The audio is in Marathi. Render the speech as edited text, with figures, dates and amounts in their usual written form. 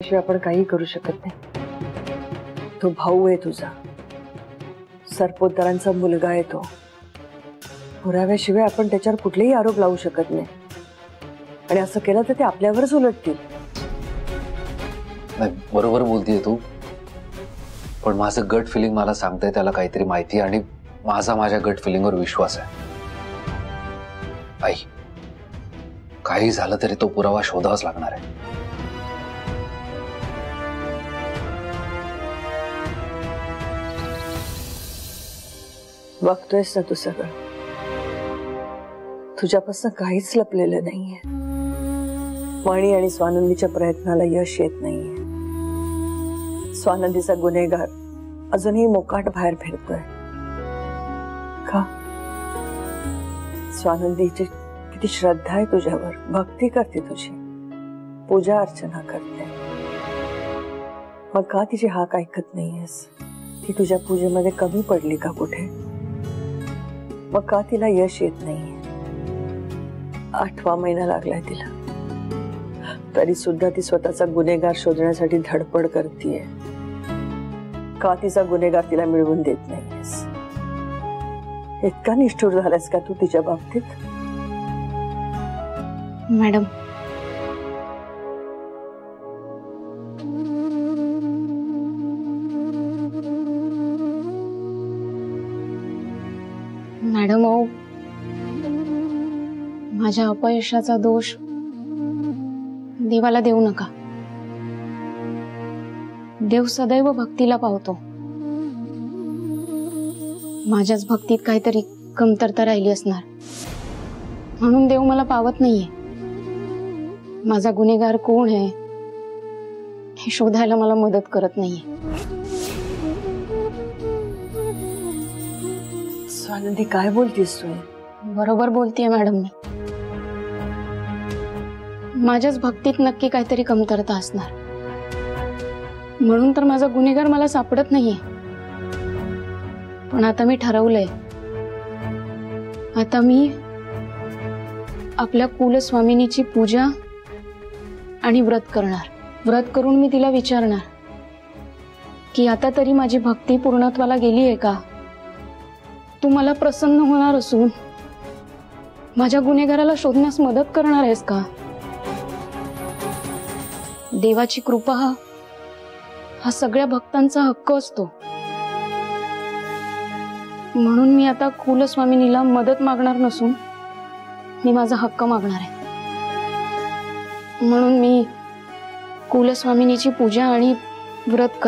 शिवाय आपण काही करू शकत नाही। तो भाऊ आहे तुझा, सरपोतदारांचा मुलगा आहे तो। पुराव्याशिवाय आपण त्याच्यावर कुठलेही आरोप लावू शकत नाही आणि असं केलं तर ते आपल्यावरच उलटतील। बरोबर बोलतीये तू, पण माझं गट फिलिंग मला सांगतंय त्याला काहीतरी माहिती आणि माझा गट फिलिंगवर विश्वास आहे। आई, काही झालं तरी तो पुरावा शोधावाच लागणार आहे। बघतोयस ना तू सगळं, तुझ्यापासून काहीच लपलेलं नाहीये। वाणी आणि स्वानंदीच्या प्रयत्नाला यश येत नाहीये। स्वानंदीचा गुन्हेगार अजूनही मोकाट बाहेर फिरतोय का? स्वानंदीची किती श्रद्धा आहे तुझ्यावर, भक्ती करते तुझी, पूजा अर्चना करते, मग का तिची हाक ऐकत नाहीयेस? ती तुझ्या पूजेमध्ये कमी पडली का कुठे? मग का तिला यश येत नाहीये? 8वा महिना लागलाय तिला, तरी सुद्धा ती स्वतःचा गुन्हेगार शोधण्यासाठी धडपड करतीये। का तिचा गुन्हेगार तिला मिळवून देत नाहीयेस? इतका निष्ठुर झालास का तू तिच्या बाबतीत? मॅडम, मॅडम ओ, माझ्या अपयशाचा दोष देवाला देऊ नका। देव सदैव भक्तीला पावतो। माझ्याच भक्तीत काहीतरी कमतरता राहिली असणार, म्हणून देव मला पावत नाहीये। माझा गुन्हेगार कोण आहे हे शोधायला मला मदत करत नाहीये। स्वानंदी, काय बोलतीस तू? बरोबर बोलतीये मॅडम मी। माझ्याच भक्तीत नक्की काहीतरी कमतरता असणार, म्हणून तर माझा गुन्हेगार मला सापडत नाहीये। पण आता मी ठरवलंय, आता मी आपल्या कुलस्वामिनीची पूजा आणि व्रत करणार। व्रत करून मी तिला विचारणार की आता तरी माझी भक्ती पूर्णत्वाला गेली आहे का? तू मला प्रसन्न होणार असून माझ्या गुन्हेगाराला शोधण्यास मदत करणार आहेस का? देवाची कृपा हा सगळ्या भक्तांचा हक्क असतो, म्हणून मी आता कुलस्वामिनीला मदत मागणार नसून मी माझा हक्क मागणार आहे। म्हणून मी कुलस्वामिनीची पूजा आणि व्रत